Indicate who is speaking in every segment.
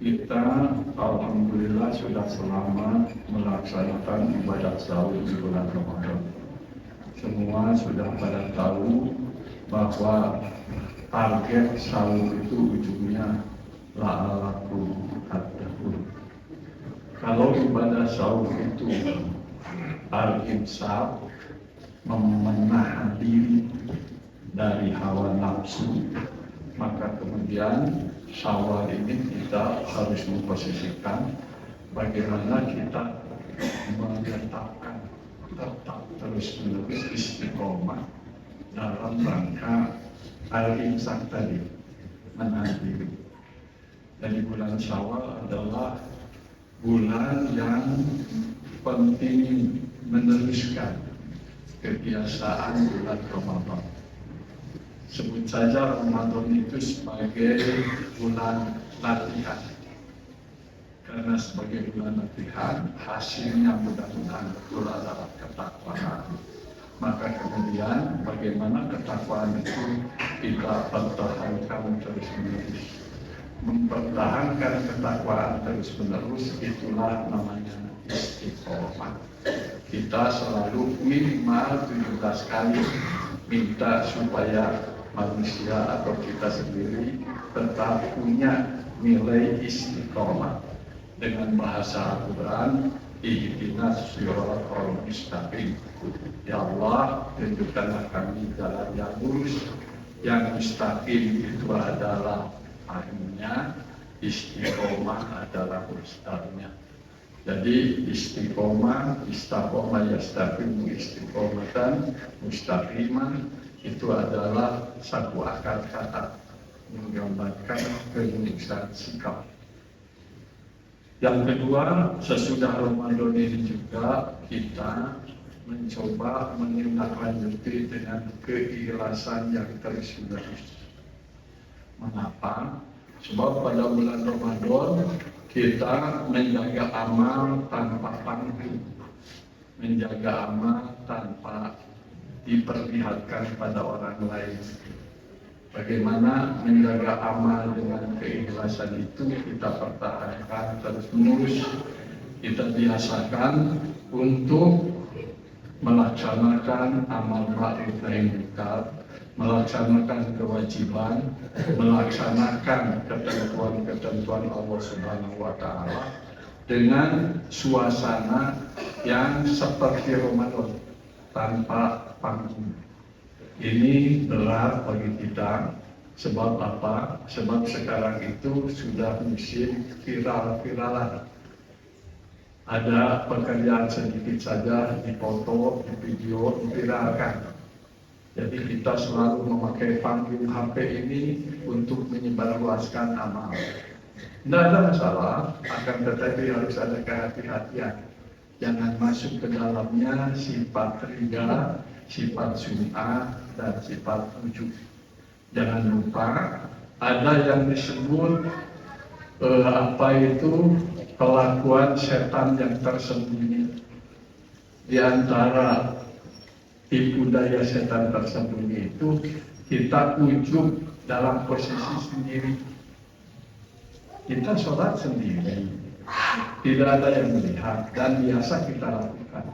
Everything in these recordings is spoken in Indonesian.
Speaker 1: Kita alhamdulillah sudah selama melaksanakan ibadah sahur di bulan Ramadan. Semua sudah pada tahu bahwa target sahur itu ujungnya la'alakum tattaqun. Kalau ibadah sahur itu al-imsak, menahan diri dari hawa nafsu, maka kemudian Syawal ini kita harus memposisikan bagaimana kita menetapkan tetap terus-menerus istiqomah dalam rangka al-imsak tadi, menahan diri. Jadi bulan Syawal adalah bulan yang penting meneruskan kebiasaan bulan Ramadan. Sebut saja Ramadan itu sebagai bulan latihan. Karena sebagai bulan latihan, hasilnya mudah-mudahan betul adalah ketakwaan. Maka kemudian bagaimana ketakwaan itu kita pertahankan terus-menerus. Mempertahankan ketakwaan terus-menerus itulah namanya istiqomah. Kita selalu minimal 17 kali minta supaya manusia atau kita sendiri tetap punya nilai istiqomah. Dengan bahasa Al-Quran, ihdinas siratal mustaqim. Ya Allah, tunjukkanlah kami jalan yang lurus. Yang mustaqim itu adalah artinya, istiqomah adalah mustaqimnya. Jadi istiqomah yastaqimu istiqomatan mustaqiman itu adalah satu akar kata menggambarkan kelurusan sikap. Yang kedua, sesudah Ramadan ini juga kita mencoba menindaklanjuti dengan keikhlasan yang terus-menerus. Mengapa? Sebab pada bulan Ramadan kita menjaga amal tanpa panggung, menjaga amal tanpa diperlihatkan pada orang lain. Bagaimana menjaga amal dengan keikhlasan itu kita pertahankan terus-menerus. Kita biasakan untuk melaksanakan amal ma'ruf nahi munkar, melaksanakan kewajiban, melaksanakan ketentuan-ketentuan Allah Subhanahu wa Ta'ala dengan suasana yang seperti Ramadan tanpa panggung. Ini berat bagi kita. Sebab apa? Sebab sekarang itu sudah musim viral-viralan. Ada pekerjaan sedikit saja dipoto, di video, diviralkan. Jadi kita selalu memakai panggung HP ini untuk menyebarluaskan amal. Tidak ada masalah, akan tetapi harus ada kehati-hatian. Jangan masuk ke dalamnya sifat riya, sifat sum'ah, dan sifat ujub. Jangan lupa ada yang disebut kelakuan setan yang tersembunyi. Di antara tipu daya setan tersembunyi itu kita ujub dalam posisi sendiri. Kita sholat sendiri, tidak ada yang melihat dan biasa kita lakukan.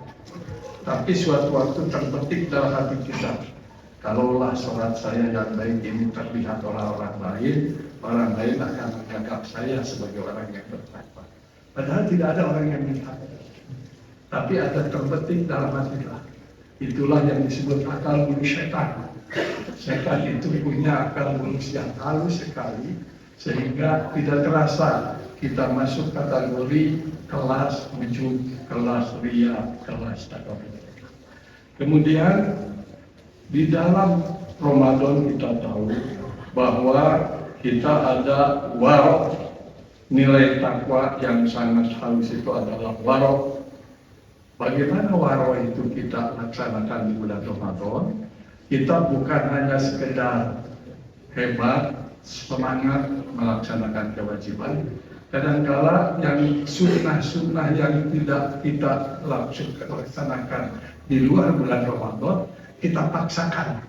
Speaker 1: Tapi suatu waktu terbetik dalam hati kita, kalaulah sholat saya yang baik ini terlihat orang lain akan menganggap saya sebagai orang yang bertakwa. Padahal tidak ada orang yang melihat, tapi ada terbetik dalam hati kita. Itulah yang disebut akal bulus setan. Setan itu punya akal bulus yang halus sekali, sehingga tidak terasa kita masuk kategori kelas ujub, kelas riya, kelas takabur. Kemudian di dalam Ramadan kita tahu bahwa kita ada warok, nilai takwa yang sangat halus itu adalah warok. Bagaimana warok itu kita laksanakan di bulan Ramadan? Kita bukan hanya sekedar hebat, semangat melaksanakan kewajiban. Kadang-kala yang sunnah-sunnah yang tidak kita laksanakan di luar bulan Ramadan, kita paksakan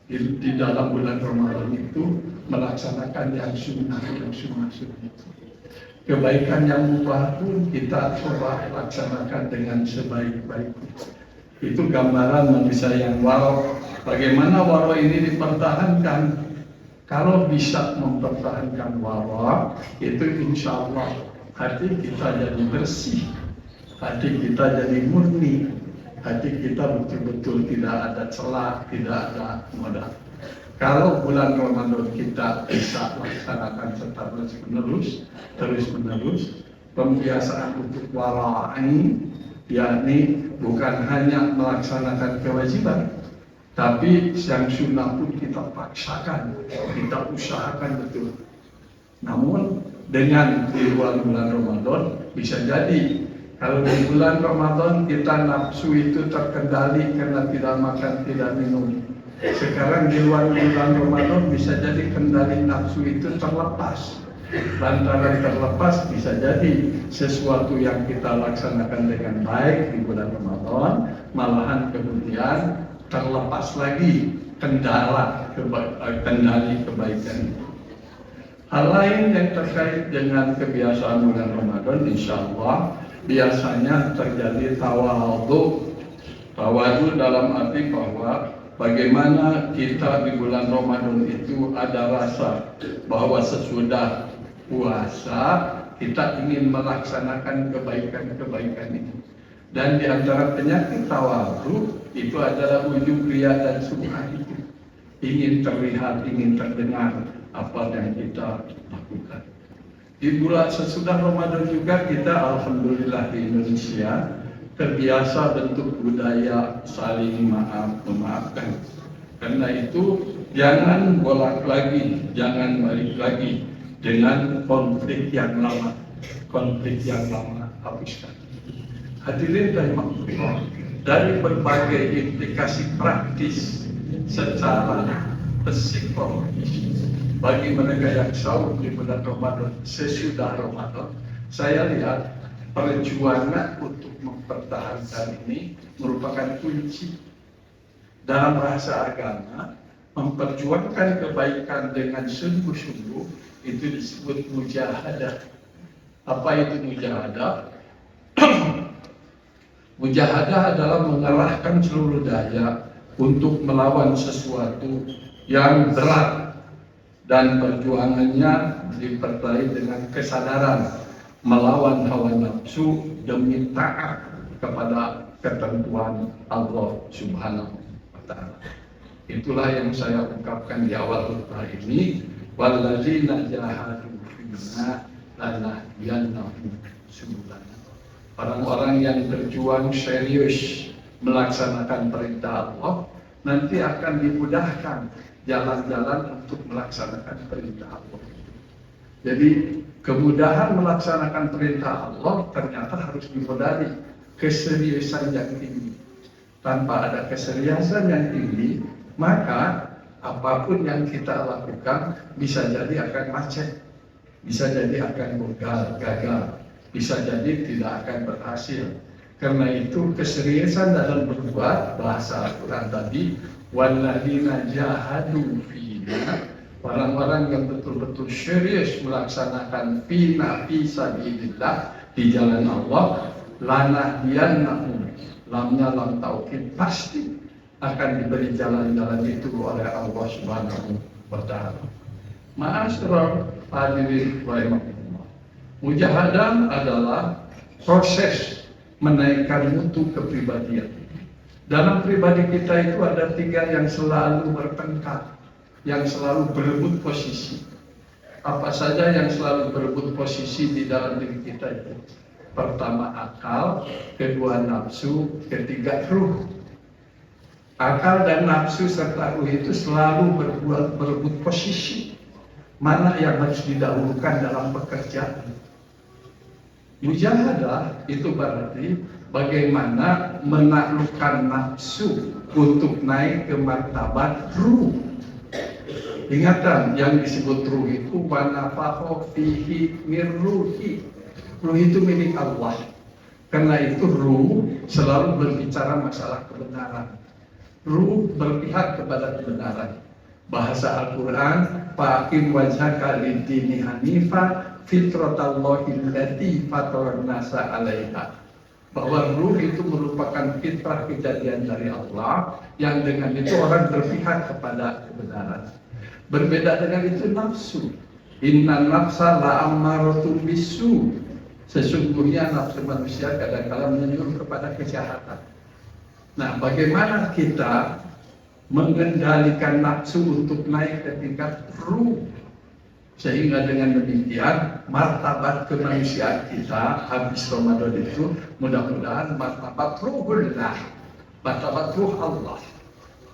Speaker 1: di dalam bulan Ramadan itu melaksanakan yang sunnah itu. Kebaikan yang mubah pun kita coba laksanakan dengan sebaik-baiknya. Itu gambaran manusia yang waro. Bagaimana waro ini dipertahankan? Kalau bisa mempertahankan waro, itu insya Allah hati kita jadi bersih, hati kita jadi murni, hati kita betul-betul tidak ada celah, tidak ada noda. Kalau bulan Ramadan kita bisa laksanakan terus menerus, pembiasaan untuk wara'i, yakni bukan hanya melaksanakan kewajiban, tapi yang sunnah pun kita paksakan, kita usahakan betul. Namun dengan di luar bulan Ramadan bisa jadi kalau di bulan Ramadan kita nafsu itu terkendali karena tidak makan, tidak minum. Sekarang di luar bulan Ramadan bisa jadi kendali nafsu itu terlepas. Lantaran terlepas bisa jadi sesuatu yang kita laksanakan dengan baik di bulan Ramadan, malahan kemudian terlepas lagi kendali kebaikan. Hal lain yang terkait dengan kebiasaan bulan Ramadan, insya Allah biasanya terjadi tawadhu. Tawadhu dalam arti bahwa bagaimana kita di bulan Ramadan itu ada rasa bahwa sesudah puasa kita ingin melaksanakan kebaikan-kebaikan ini. Dan di antara penyakit tawadhu itu adalah ujub riya dan sum'ah itu. Ingin terlihat, ingin terdengar apa yang kita lakukan. Di bulan sesudah Ramadan juga kita alhamdulillah di Indonesia terbiasa bentuk budaya saling memaafkan. Karena itu jangan bolak lagi, jangan balik lagi dengan konflik yang lama. Konflik yang lama hapuskan. Hadirin rahimakumullah, dari berbagai implikasi praktis secara psikologis bagi mereka yang saum di bulan Ramadan sesudah Ramadan, saya lihat perjuangan untuk mempertahankan ini merupakan kunci. Dalam bahasa agama, memperjuangkan kebaikan dengan sungguh-sungguh itu disebut mujahadah. Apa itu mujahadah? Mujahadah adalah mengerahkan seluruh daya untuk melawan sesuatu yang berat, dan perjuangannya disertai dengan kesadaran melawan hawa nafsu demi taat kepada ketentuan Allah Subhanahu wa Ta'ala. Itulah yang saya ungkapkan di awal khutbah ini. Walladzina jahadu fina lanahdiyannahum subulana. Orang-orang yang berjuang serius melaksanakan perintah Allah nanti akan dimudahkan jalan-jalan untuk melaksanakan perintah Allah. Jadi kemudahan melaksanakan perintah Allah ternyata harus dimodali keseriusan yang tinggi. Tanpa ada keseriusan yang tinggi, maka apapun yang kita lakukan bisa jadi akan macet, bisa jadi akan gagal, bisa jadi tidak akan berhasil. Karena itu keseriusan dalam berbuat, bahasa Al-Quran tadi, walladzina jahadu fina, orang-orang yang betul-betul serius melaksanakan fina fi sabilillah, di jalan Allah, lanahdiyannahum, lamnya lam taukid, pasti akan diberi jalan-jalan itu oleh Allah Subhanahu wa Ta'ala. Ma'asyiral hadirin rahimakumullah, mujahadah adalah proses menaikkan mutu kepribadian. Dalam pribadi kita itu ada 3 yang selalu bertengkar, yang selalu berebut posisi. Apa saja yang selalu berebut posisi di dalam diri kita itu? Pertama akal, kedua nafsu, ketiga ruh. Akal dan nafsu serta ruh itu selalu berebut posisi. Mana yang harus didahulukan dalam pekerjaan? Mujahadah itu berarti bagaimana menaklukkan nafsu untuk naik ke martabat ruh. Ingatan yang disebut ruh itu wa nafakha fihi min ruhi. Ruh itu milik Allah. Karena itu ruh selalu berbicara masalah kebenaran. Ruh berpihak kepada kebenaran. Bahasa Al-Quran, faqim wajhaka lid-dini hanifa fitratallahi allati fataran nasa 'alaiha. Bahwa ruh itu merupakan fitrah kejadian dari Allah yang dengan itu orang berpihak kepada kebenaran. Berbeda dengan itu nafsu. Inna nafsa la'ammaratun bisu. Sesungguhnya nafsu manusia kadang-kadang menyuruh kepada kejahatan. Nah, bagaimana kita mengendalikan nafsu untuk naik ke tingkat ruh? Sehingga dengan demikian martabat kemanusiaan kita habis Ramadan itu mudah-mudahan martabat ruhullah, martabat ruh Allah,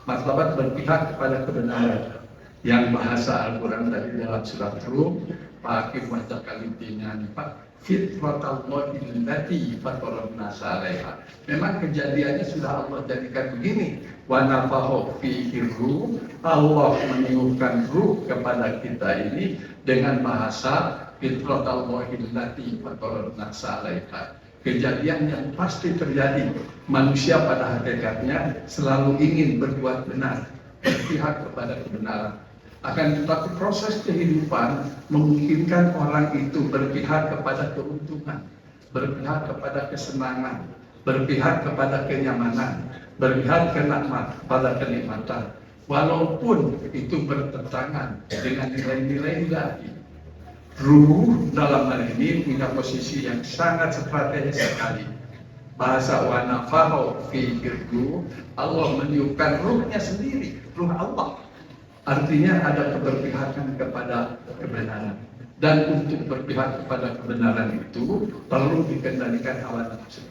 Speaker 1: martabat berpihak kepada kebenaran yang bahasa Al-Quran tadi dalam surat Rum, Pak Hakim bacakan intinya Pak, fitratallahi allati fataran nasa 'alaiha. Memang kejadiannya sudah Allah jadikan begini. Wa nafakha fihi ruh, Allah meniupkan ruh kepada kita ini dengan bahasa fitratallahi allati fataran nasa 'alaiha. Kejadian yang pasti terjadi. Manusia pada hakikatnya selalu ingin berbuat benar, berpihak kepada kebenaran. Akan tetapi proses kehidupan memungkinkan orang itu berpihak kepada keuntungan, berpihak kepada kesenangan, berpihak kepada kenyamanan, berpihak kepada kenikmatan. Walaupun itu bertentangan dengan nilai-nilai ilahi. Ruh dalam hal ini punya posisi yang sangat strategis sekali. Bahasa wa nafakha fihi ruh, Allah meniupkan ruhnya sendiri, ruh Allah. Artinya ada keberpihakan kepada kebenaran. Dan untuk berpihak kepada kebenaran itu perlu dikendalikan hawa nafsu.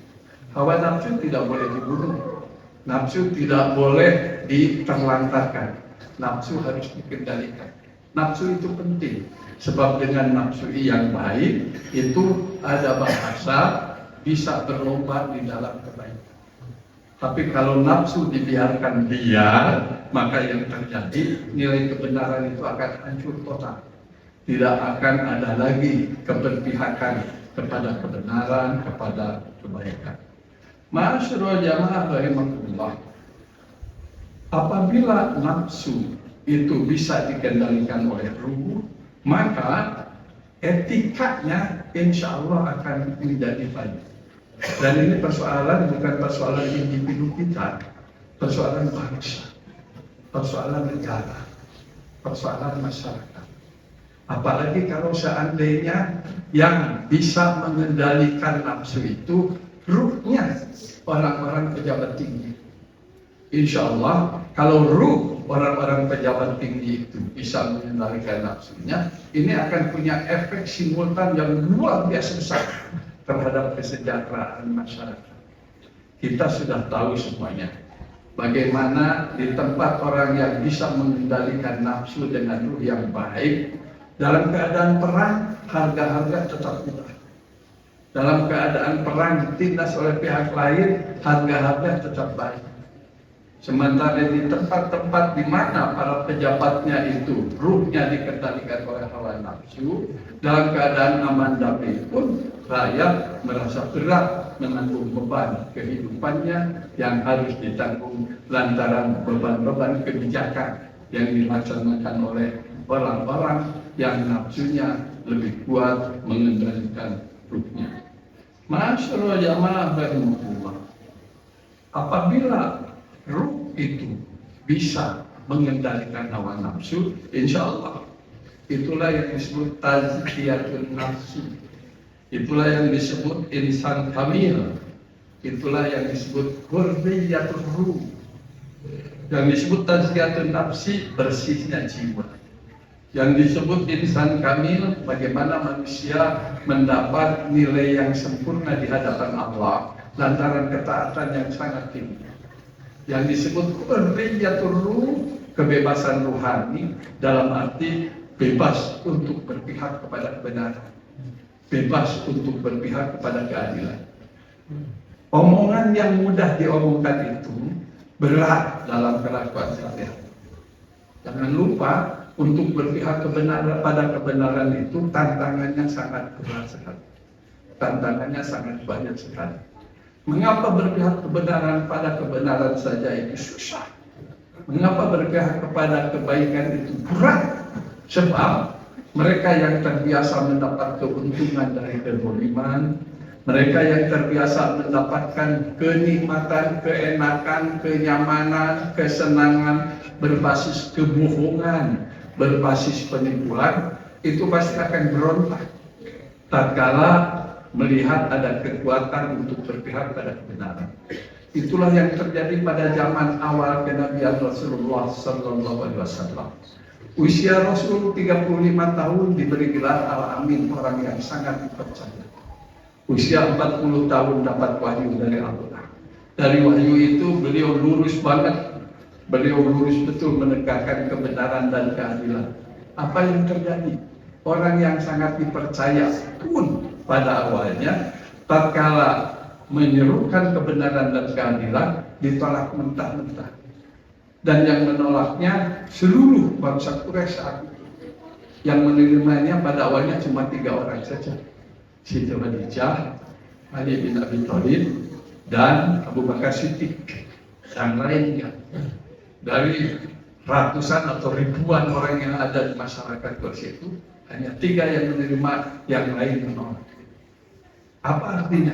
Speaker 1: Hawa nafsu tidak boleh dibunuh. Nafsu tidak boleh diterlantarkan. Nafsu harus dikendalikan. Nafsu itu penting. Sebab dengan nafsu yang baik itu ada bahasa bisa berlomba di dalam kebaikan. Tapi kalau nafsu dibiarkan liar, maka yang terjadi nilai kebenaran itu akan hancur total. Tidak akan ada lagi keberpihakan kepada kebenaran, kepada kebaikan. Ma'asyiral jamaah rahimakumullah. Apabila nafsu itu bisa dikendalikan oleh ruh, maka etikanya insya Allah akan menjadi baik. Dan ini persoalan bukan persoalan individu kita, persoalan bangsa, persoalan negara, persoalan masyarakat. Apalagi kalau seandainya yang bisa mengendalikan nafsu itu ruhnya orang-orang pejabat tinggi. Insya Allah kalau ruh orang-orang pejabat tinggi itu bisa mengendalikan nafsunya, ini akan punya efek simultan yang luar biasa besar terhadap kesejahteraan masyarakat. Kita sudah tahu semuanya bagaimana di tempat orang yang bisa mengendalikan nafsu dengan ruh yang baik, dalam keadaan perang harga-harga tetap murah. Dalam keadaan perang ditindas oleh pihak lain, harga-harga tetap baik. Sementara di tempat-tempat di mana para pejabatnya itu ruhnya dikendalikan oleh hawa nafsu, dalam keadaan aman damai pun rakyat merasa berat menanggung beban kehidupannya yang harus ditanggung lantaran beban-beban kebijakan yang dilaksanakan oleh orang-orang yang nafsunya lebih kuat mengendalikan ruhnya. Ma'asyiral jamaah rahimahullah. Apabila ruh itu bisa mengendalikan hawa nafsu, insya Allah itulah yang disebut tazkiyatun nafsi, itulah yang disebut insan kamil, itulah yang disebut hurriyatul ruh, yang disebut tazkiyatun nafsi, bersihnya jiwa, yang disebut insan kamil, bagaimana manusia mendapat nilai yang sempurna di hadapan Allah lantaran ketaatan yang sangat tinggi. Yang disebut hurriyatul ruh, kebebasan ruhani dalam arti bebas untuk berpihak kepada kebenaran, bebas untuk berpihak kepada keadilan. Omongan yang mudah diomongkan itu berat dalam kelakuan sehari-hari. Jangan lupa untuk berpihak kebenaran pada kebenaran itu tantangannya sangat berat sekali. Tantangannya sangat banyak sekali. Mengapa berpihak kebenaran pada kebenaran saja itu susah? Mengapa berpihak kepada kebaikan itu berat? Sebab mereka yang terbiasa mendapat keuntungan dari kezaliman, mereka yang terbiasa mendapatkan kenikmatan, keenakan, kenyamanan, kesenangan berbasis kebohongan, berbasis penipuan, itu pasti akan berontak tatkala melihat ada kekuatan untuk berpihak pada kebenaran. Itulah yang terjadi pada zaman awal kenabian Rasulullah Sallallahu Alaihi Wasallam. Usia Rasul 35 tahun diberi gelar Al-Amin, orang yang sangat dipercaya. Usia 40 tahun dapat wahyu dari Allah. Dari wahyu itu beliau lurus banget. Beliau lurus betul menegakkan kebenaran dan keadilan. Apa yang terjadi? Orang yang sangat dipercaya pun pada awalnya tatkala menyerukan kebenaran dan keadilan ditolak mentah-mentah. Dan yang menolaknya seluruh bangsa Quraisy saat itu. Yang menerimanya pada awalnya cuma 3 orang saja. Siti Khadijah, Ali bin Abi Thalib, dan Abu Bakar Siddiq. Yang lainnya dari ratusan atau ribuan orang yang ada di masyarakat Quraisy itu hanya 3 yang menerima, yang lain menolak. Apa artinya?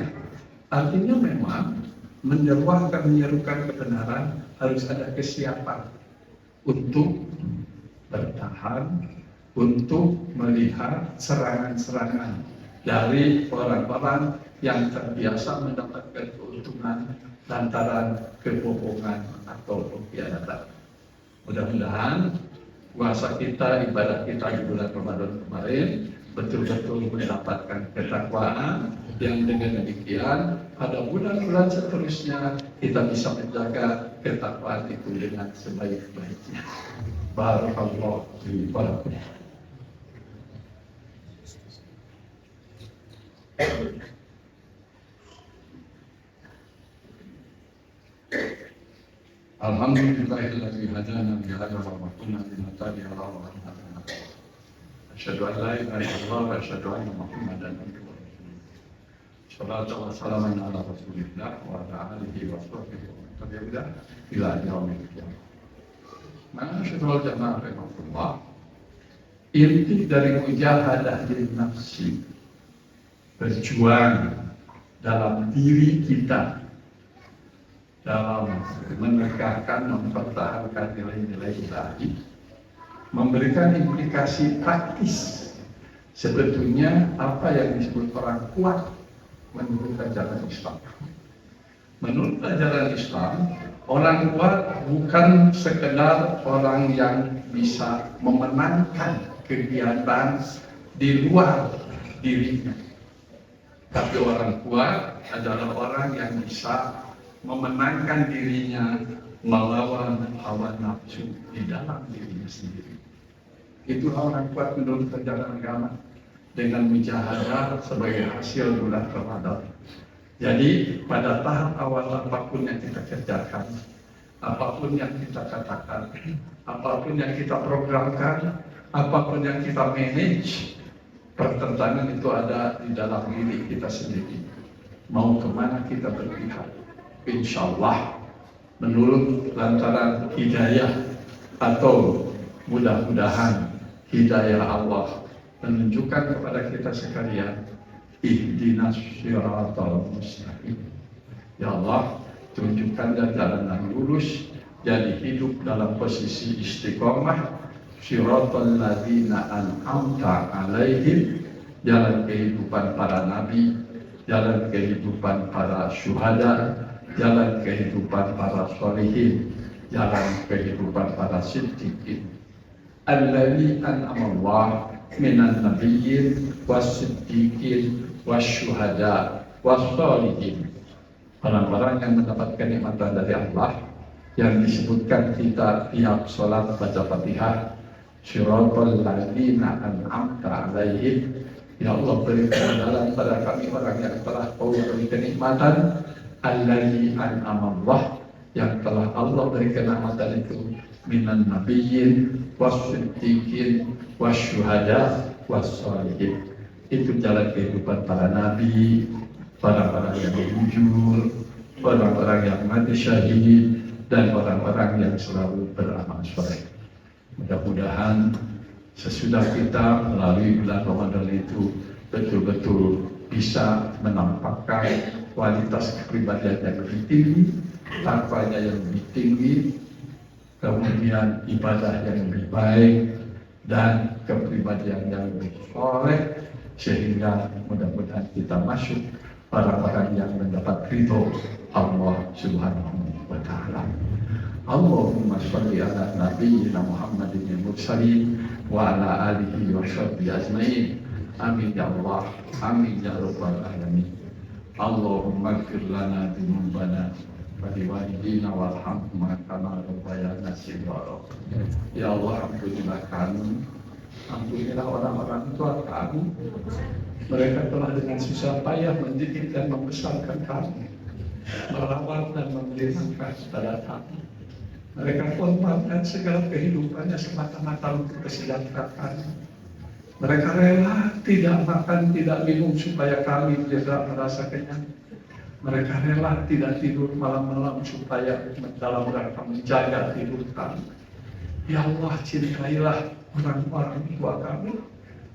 Speaker 1: Artinya memang menyerukan kebenaran harus ada kesiapan untuk bertahan, untuk melihat serangan-serangan dari orang-orang yang terbiasa mendapatkan keuntungan lantaran kebohongan atau pengkhianatan. Mudah-mudahan puasa kita, ibadah kita di bulan Ramadan kemarin betul-betul mendapatkan ketakwaan yang dengan demikian pada bulan-bulan seterusnya kita bisa menjaga ketakwaan itu dengan sebaik-baiknya. Barakallahu fi barakum. Alhamdulillahilladzi hadana li hadza wa ma kunna linahtadiya lawla an hadana. Asyhadu an la ilaha illallah wa asyhadu anna Muhammadan abduhu wa rasuluh. Shallallahu wa salamun ala Rasulillah wa ala alihi wa sahbihi wa man tabi'ahum ila yaumil qiyamah. Ma'asyiral jamaah rahimahullah. Inti dari mujahadah lin nafsi, berjuang dalam diri kita dalam menegakkan, mempertahankan nilai-nilai ilahi, memberikan implikasi praktis. Sebetulnya apa yang disebut orang kuat menurut ajaran Islam. Menurut ajaran Islam, orang kuat bukan sekedar orang yang bisa memenangkan kegiatan di luar dirinya. Tapi orang kuat adalah orang yang bisa memenangkan dirinya melawan hawa nafsu di dalam dirinya sendiri. Itulah orang kuat menurut ajaran agama, dengan mujahadah sebagai hasil bulan Ramadan. Jadi pada tahap awal apapun yang kita kerjakan, apapun yang kita katakan, apapun yang kita programkan, apapun yang kita manage, pertentangan itu ada di dalam diri kita sendiri. Mau kemana kita berpihak? Insya Allah menurut lantaran hidayah atau mudah-mudahan hidayah Allah menunjukkan kepada kita sekalian, ihdinas siratal mustaqim. Ya Allah, tunjukkan jalan yang lurus, jadi hidup dalam posisi istiqomah, siratal ladzina an'amta alaihim, jalan kehidupan para nabi, jalan kehidupan para syuhada, jalan kehidupan para sholihin, jalan kehidupan para siddiqin. Alladzi an'ama Allah minan nabiyyin was-siddiqin wasyuhada was-sholihin. Orang-orang yang mendapatkan nikmatan dari Allah yang disebutkan kita tiap sholat baca Fatihah, Shiratal ladzina an'amta alaihim. Ya Allah, berikan jalan pada kami orang yang telah Kau beri kenikmatan. Alladzi an'ama Allah, yang telah Allah beri kenikmatan itu, minan nabiyyin was-siddiqin wasyuhada was-sholihin. Itu jalan kehidupan para nabi, orang-orang yang jujur, orang-orang yang mati syahid, dan orang-orang yang selalu beramal soleh. Mudah-mudahan sesudah kita melalui bulan Ramadan itu betul-betul bisa menampakkan kualitas kepribadian yang lebih tinggi, takwanya yang lebih tinggi, kemudian ibadah yang lebih baik, dan kepribadian yang lebih soleh, sehingga mudah-mudahan kita masuk orang-orang yang mendapat ridho Allah Subhanahu wa Ta'ala. Allahumma sholli ala nabiyyina Muhammadin al-mursalin wa ala alihi wa sahbihi ajma'in. Amin ya Allah, amin ya rabbal alamin. Allahumma ighfir lana dzunubana wa liwalidina warhamhuma kama rabbayana shighara. Ya Allah, ampunilah kami, ampunilah orang-orang tua kami. Mereka telah dengan susah payah mendidik dan membesarkan kami, merawat dan memberi nafkah pada kami. Mereka korbankan segala kehidupannya semata-mata untuk kesejahteraan. Mereka rela tidak makan, tidak minum supaya kami juga merasa kenyang. Mereka rela tidak tidur malam-malam supaya dalam rangka menjaga tidur kami. Ya Allah, cintailah orang-orang tua kami.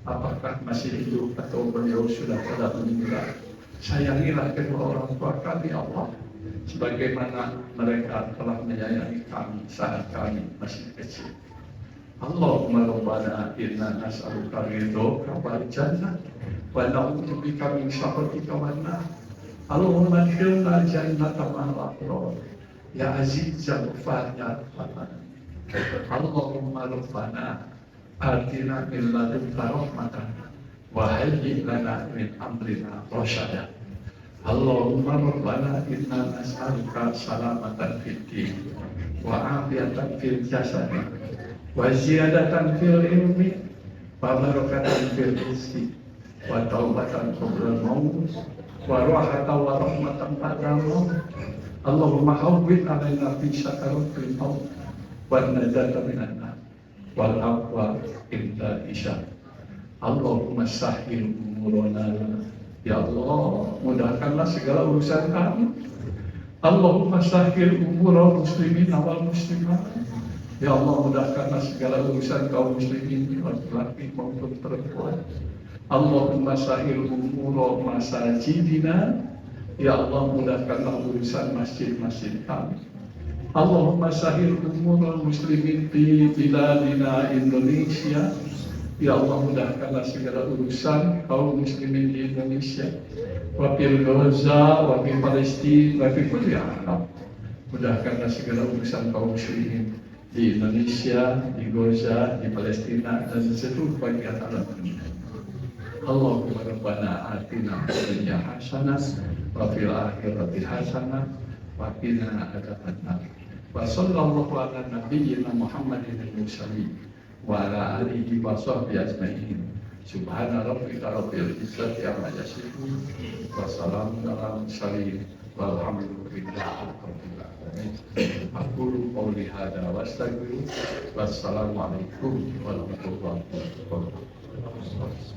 Speaker 1: Apakah masih hidup atau beliau sudah pada meninggal? Sayangilah kedua orang tua kami, Allah, sebagaimana mereka telah menyayangi kami saat kami masih kecil. Allahumma rabbana inna nas'aluka ridhoka wal jannah wa na'udzubika min sakhatika wan nar. Allahumma adkhilna jannata ma'al abrar ya aziz ya ghafar ya rahman. Allahumma rabbana atina min ladunka rahmatan wa hayyi lana min amrina rasyada. Allahumma rabbana inna nas'aluka salamatan fid din wa afiyatan fil jasad wa ziyadatan fil ilmi wa barakatan fil rizqi wa taubatan qabla al-maut wa rahatan wa rahmatan ba'da al-maut. Allahumma hawwin 'alaina fi sakaratil maut wa najata minan nar wal afwa inda isya. Allahumma sahhil umurana. Ya Allah, mudahkanlah segala urusan kami. Allahumma sahhil umur muslimin wal muslimat. Ya Allah, mudahkanlah segala urusan kaum muslimin laki-laki maupun perempuan. Allahumma sahhil umur masajidina. Ya Allah, mudahkanlah urusan masjid-masjid kami. Allahumma sahhil umur muslimin fi biladina Indonesia. Ya Allah, mudahkanlah segala urusan kaum muslimin di Indonesia, wa fil Gaza, wa fi Palestina, wa fi kulli alam. Mudahkanlah segala urusan kaum muslimin di Indonesia, di Gaza, di Palestina, dan di seluruh bagian alam dunia. Allahumma rabbana atina fid dunya hasanah wa fil akhirati hasanah wa qina adzabannar. Wa sallallahu ala nabiyyina Muhammadin al-mursalin wa ala alihi wa sahbihi ajma'in. Subhana rabbika rabbil izzati amma yasifun wa salamun alal mursalin walhamdulillahi rabbil alamin. Aqulu qawli hadza wa astaghfiru. Wassalamu alaikum warahmatullahi wabarakatuh.